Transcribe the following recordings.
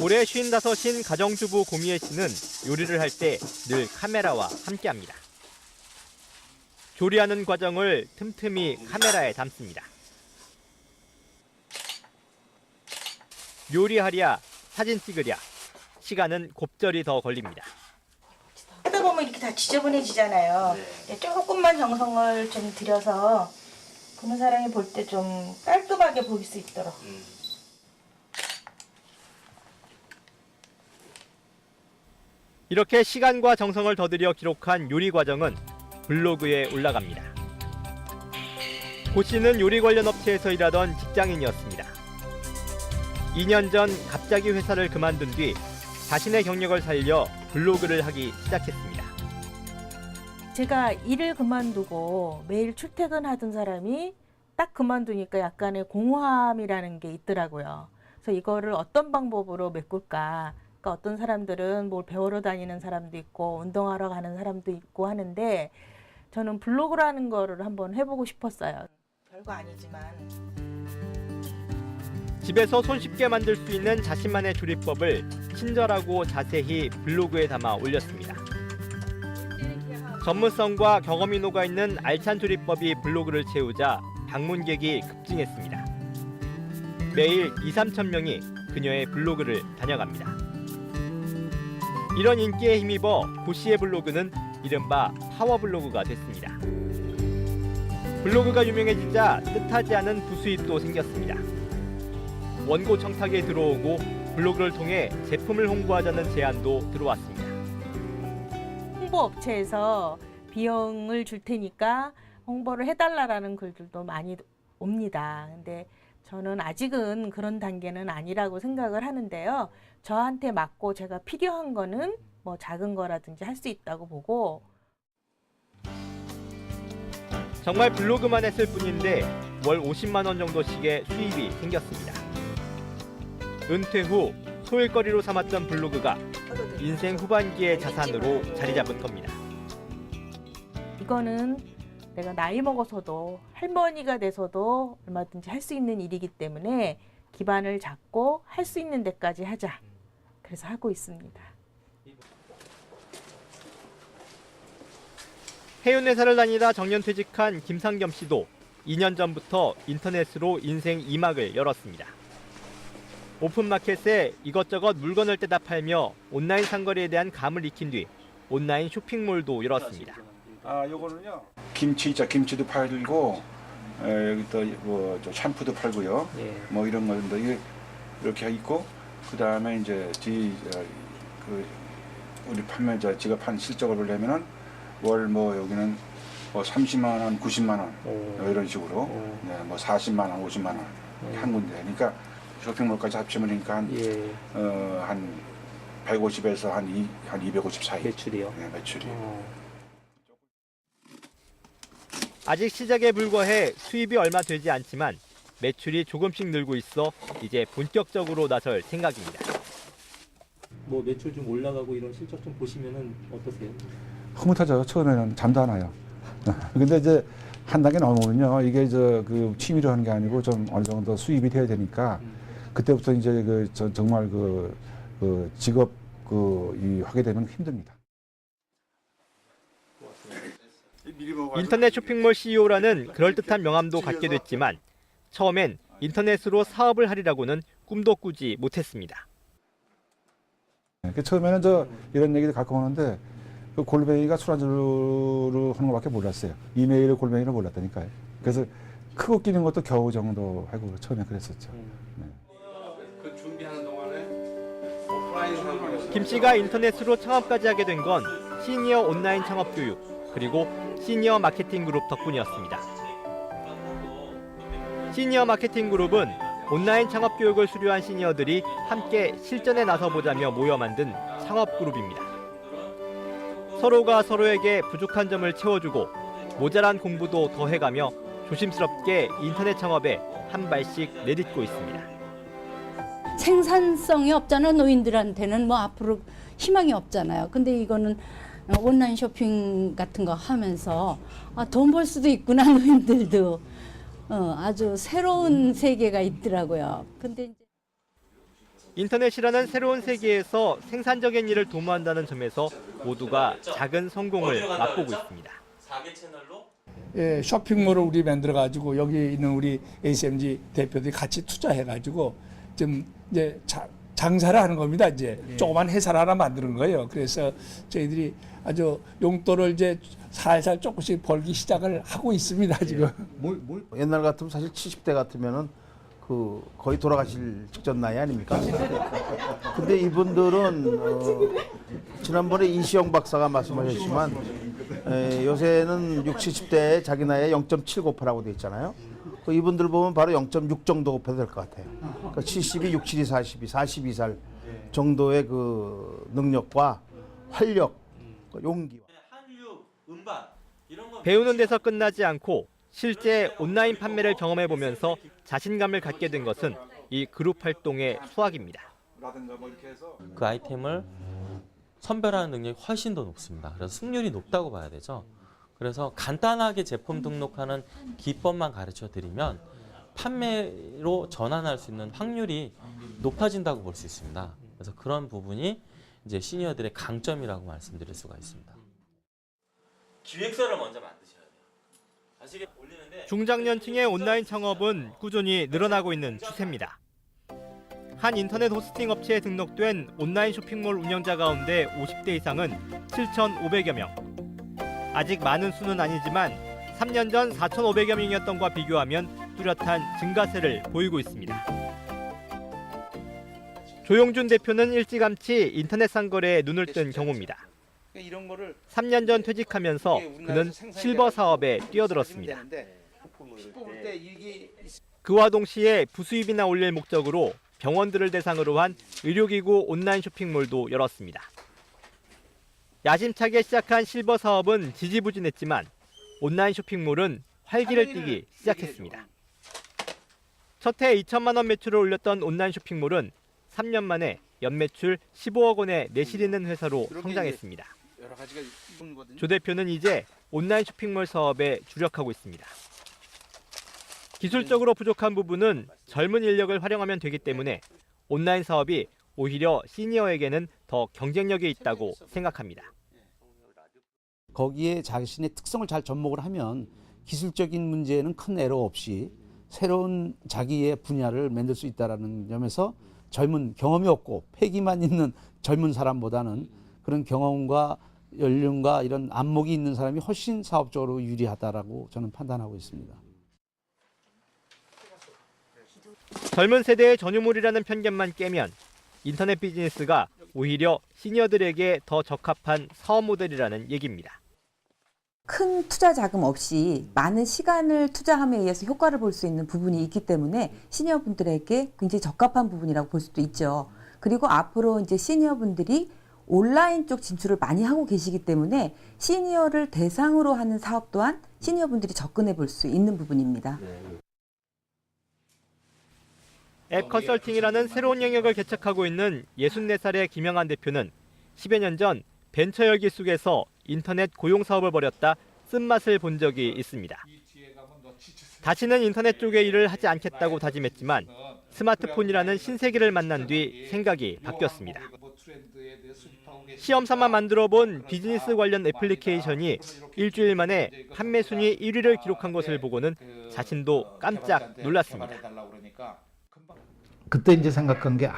올해 55인 가정주부 고미애 씨는 요리를 할 때 늘 카메라와 함께합니다. 조리하는 과정을 틈틈이 카메라에 담습니다. 요리하랴, 사진 찍으랴, 시간은 곱절이 더 걸립니다. 하다 보면 이렇게 다 지저분해지잖아요. 네, 조금만 정성을 좀 들여서 보는 사람이 볼 때 좀 깔끔하게 보일 수 있도록. 이렇게 시간과 정성을 더 들여 기록한 요리 과정은 블로그에 올라갑니다. 고 씨는 요리 관련 업체에서 일하던 직장인이었습니다. 2년 전 갑자기 회사를 그만둔 뒤 자신의 경력을 살려 블로그를 하기 시작했습니다. 제가 일을 그만두고 매일 출퇴근하던 사람이 딱 그만두니까 약간의 공허함이라는 게 있더라고요. 그래서 이거를 어떤 방법으로 메꿀까? 그러니까 어떤 사람들은 뭘 배우러 다니는 사람도 있고 운동하러 가는 사람도 있고 하는데 저는 블로그라는 거를 한번 해보고 싶었어요. 별거 아니지만. 집에서 손쉽게 만들 수 있는 자신만의 조리법을 친절하고 자세히 블로그에 담아 올렸습니다. 전문성과 경험이 녹아있는 알찬 조리법이 블로그를 채우자 방문객이 급증했습니다. 매일 2~3천 명이 그녀의 블로그를 다녀갑니다. 이런 인기에 힘입어 고 씨의 블로그는 이른바 파워블로그가 됐습니다. 블로그가 유명해지자 뜻하지 않은 부수입도 생겼습니다. 원고 청탁에 들어오고 블로그를 통해 제품을 홍보하자는 제안도 들어왔습니다. 홍보 업체에서 비용을 줄 테니까 홍보를 해달라라는 글들도 많이 옵니다. 근데 저는 아직은 그런 단계는 아니라고 생각을 하는데요. 저한테 맞고 제가 필요한 거는 뭐 작은 거라든지 할 수 있다고 보고. 정말 블로그만 했을 뿐인데 월 50만 원 정도씩의 수입이 생겼습니다. 은퇴 후 소일거리로 삼았던 블로그가 인생 후반기의 자산으로 자리 잡은 겁니다. 이거는 내가 나이 먹어서도 할머니가 돼서도 얼마든지 할 수 있는 일이기 때문에 기반을 잡고 할 수 있는 데까지 하자. 그래서 하고 있습니다. 해운회사를 다니다 정년퇴직한 김상겸 씨도 2년 전부터 인터넷으로 인생 2막을 열었습니다. 오픈마켓에 이것저것 물건을 떼다 팔며 온라인 상거래에 대한 감을 익힌 뒤 온라인 쇼핑몰도 열었습니다. 요거는요. 김치도 팔고 여기 또 뭐 샴푸도 팔고요. 예. 뭐 이런 것도 이렇게 있고 그다음에 이제 우리 판매자 지가 판 실적을 보려면은 월 뭐 여기는 뭐 30만 원, 90만 원 이런 식으로 네, 뭐 40만 원, 50만 원 한 군데. 그러니까 쇼핑몰까지 합치면 그러니까 한 150에서 한 250 사이. 매출이요? 네, 매출이. 아직 시작에 불과해 수입이 얼마 되지 않지만 매출이 조금씩 늘고 있어 이제 본격적으로 나설 생각입니다. 뭐 매출 좀 올라가고 이런 실적 좀 보시면은 어떠세요? 흐뭇하죠. 처음에는 잠도 안 와요. 근데 이제 한 단계 넘으면요, 이게 그 취미로 하는 게 아니고 좀 어느 정도 수입이 돼야 되니까 그때부터 이제 정말 직업 하게 되면 힘듭니다. 인터넷 쇼핑몰 CEO라는 그럴듯한 명함도 갖게 됐지만 처음엔 인터넷으로 사업을 하리라고는 꿈도 꾸지 못했습니다. 처음에는 이런 얘기도 갖고 오는데 그 골뱅이가 술안주로 하는 것밖에 몰랐어요. 이메일의 골뱅이를 몰랐다니까요. 그래서 크고 끼는 것도 겨우 정도 하고 처음에 그랬었죠. 네. 그 준비하는 동안에 오프라인 상황에서 김 씨가 인터넷으로 창업까지 하게 된 건 시니어 온라인 창업 교육 그리고 시니어 마케팅 그룹 덕분이었습니다. 시니어 마케팅 그룹은 온라인 창업 교육을 수료한 시니어들이 함께 실전에 나서보자며 모여 만든 창업 그룹입니다. 서로가 서로에게 부족한 점을 채워주고 모자란 공부도 더해가며 조심스럽게 인터넷 창업에 한 발씩 내딛고 있습니다. 생산성이 없잖아. 노인들한테는 뭐 앞으로 희망이 없잖아요. 근데 이거는 온라인 쇼핑 같은 거 하면서 돈 벌 수도 있구나. 노인들도 아주 새로운 세계가 있더라고요. 근데 이제 인터넷이라는 새로운 세계에서 생산적인 일을 도모한다는 점에서 모두가 작은 성공을 맛보고 있습니다. 예, 쇼핑몰을 우리 만들어 가지고 여기 있는 우리 ACMG 대표들이 같이 투자해 가지고 좀 이제 장사를 하는 겁니다. 이제 조그만 회사를 하나 만드는 거예요. 그래서 저희들이 아주 용돈을 이제 살살 조금씩 벌기 시작을 하고 있습니다. 지금. 옛날 같으면 사실 70대 같으면은 거의 돌아가실 직전 나이 아닙니까? 근데 이분들은 지난번에 이시영 박사가 말씀하셨지만 요새는 60, 70대에 자기 나이에 0.7곱하라고 돼 있잖아요. 이분들 보면 바로 0.6 정도 곱해도 될 것 같아요. 그러니까 70이 62, 42, 42살 정도의 그 능력과 활력, 용기와 배우는 데서 끝나지 않고 실제 온라인 판매를 경험해 보면서 자신감을 갖게 된 것은 이 그룹 활동의 수확입니다. 그 아이템을 선별하는 능력이 훨씬 더 높습니다. 그래서 승률이 높다고 봐야 되죠. 그래서 간단하게 제품 등록하는 기법만 가르쳐 드리면 판매로 전환할 수 있는 확률이 높아진다고 볼 수 있습니다. 그래서 그런 부분이 이제 시니어들의 강점이라고 말씀드릴 수가 있습니다. 기획서를 먼저 만드셔야 돼요. 사실 올리는데 중장년층의 온라인 창업은 꾸준히 늘어나고 있는 추세입니다. 한 인터넷 호스팅 업체에 등록된 온라인 쇼핑몰 운영자 가운데 50대 이상은 7,500여 명. 아직 많은 수는 아니지만 3년 전 4,500여 명이었던 것과 비교하면 뚜렷한 증가세를 보이고 있습니다. 조용준 대표는 일찌감치 인터넷 상거래에 눈을 뜬 경우입니다. 3년 전 퇴직하면서 그는 실버 사업에 뛰어들었습니다. 그와 동시에 부수입이나 올릴 목적으로 병원들을 대상으로 한 의료기구 온라인 쇼핑몰도 열었습니다. 야심차게 시작한 실버 사업은 지지부진했지만 온라인 쇼핑몰은 활기를 띠기 시작했습니다. 첫 해 2천만 원 매출을 올렸던 온라인 쇼핑몰은 3년 만에 연매출 15억 원에 내실있는 회사로 성장했습니다. 조 대표는 이제 온라인 쇼핑몰 사업에 주력하고 있습니다. 기술적으로 부족한 부분은 젊은 인력을 활용하면 되기 때문에 온라인 사업이 오히려 시니어에게는 더 경쟁력이 있다고 생각합니다. 거기에 자신의 특성을 잘 접목을 하면 기술적인 문제에는 큰 에러 없이 새로운 자기의 분야를 만들 수 있다는 점에서 젊은 경험이 없고 패기만 있는 젊은 사람보다는 그런 경험과 연륜과 이런 안목이 있는 사람이 훨씬 사업적으로 유리하다라고 저는 판단하고 있습니다. 젊은 세대의 전유물이라는 편견만 깨면 인터넷 비즈니스가 오히려 시니어들에게 더 적합한 사업 모델이라는 얘기입니다. 큰 투자 자금 없이 많은 시간을 투자함에 의해서 효과를 볼 수 있는 부분이 있기 때문에 시니어분들에게 굉장히 적합한 부분이라고 볼 수도 있죠. 그리고 앞으로 이제 시니어분들이 온라인 쪽 진출을 많이 하고 계시기 때문에 시니어를 대상으로 하는 사업 또한 시니어분들이 접근해 볼 수 있는 부분입니다. 앱 컨설팅이라는 새로운 영역을 개척하고 있는 64살의 김영한 대표는 10여 년 전 벤처 열기 속에서 인터넷 고용 사업을 벌였다 쓴맛을 본 적이 있습니다. 다시는 인터넷 쪽의 일을 하지 않겠다고 다짐했지만 스마트폰이라는 신세계를 만난 뒤 생각이 바뀌었습니다. 시험 삼아 만들어 본 비즈니스 관련 애플리케이션이 일주일 만에 판매 순위 1위를 기록한 것을 보고는 자신도 깜짝 놀랐습니다. 그때 이제 생각한 게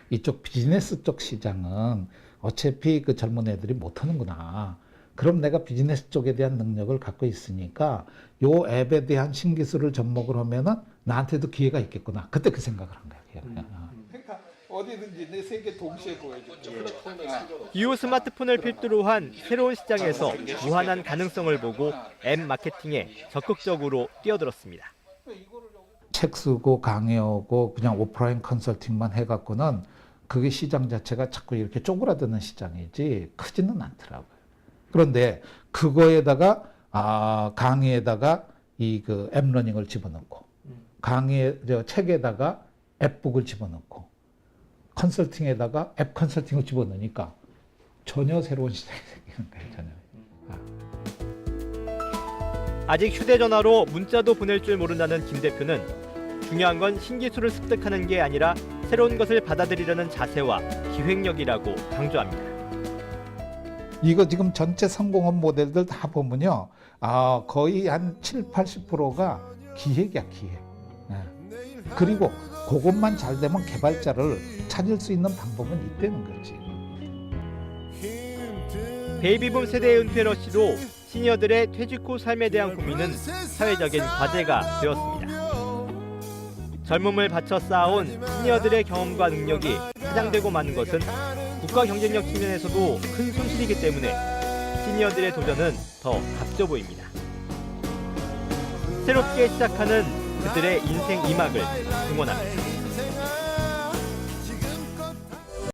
이쪽 비즈니스 쪽 시장은 어차피 그 젊은 애들이 못하는구나. 그럼 내가 비즈니스 쪽에 대한 능력을 갖고 있으니까 요 앱에 대한 신기술을 접목을 하면은 나한테도 기회가 있겠구나. 그때 그 생각을 한 거예요. 그러니까 어디든지 내 세계 동시에 보여줘. 이후 스마트폰을 필두로 한 새로운 시장에서 무한한 가능성을 보고 앱 마케팅에 적극적으로 뛰어들었습니다. 책 쓰고 강의하고 그냥 오프라인 컨설팅만 해갖고는 그게 시장 자체가 자꾸 이렇게 쪼그라드는 시장이지 크지는 않더라고요. 그런데 그거에다가 강의에다가 이 그 앱러닝을 집어넣고 책에다가 앱북을 집어넣고 컨설팅에다가 앱 컨설팅을 집어넣으니까 전혀 새로운 시장이 생기는 거예요. 전혀. 아직 휴대전화로 문자도 보낼 줄 모른다는 김 대표는 중요한 건 신기술을 습득하는 게 아니라 새로운 것을 받아들이려는 자세와 기획력이라고 강조합니다. 이거 지금 전체 성공한 모델들 다 보면요. 거의 한 7, 80%가 기획이야, 기획. 그리고 그것만 잘 되면 개발자를 찾을 수 있는 방법은 있다는 거지. 베이비붐 세대의 은퇴 러시로 시니어들의 퇴직 후 삶에 대한 고민은 사회적인 과제가 되었습니다. 젊음을 바쳐 쌓아온 시니어들의 경험과 능력이 파장되고 마는 것은 국가 경쟁력 측면에서도 큰 손실이기 때문에 시니어들의 도전은 더 값져 보입니다. 새롭게 시작하는 그들의 인생 2막을 응원합니다.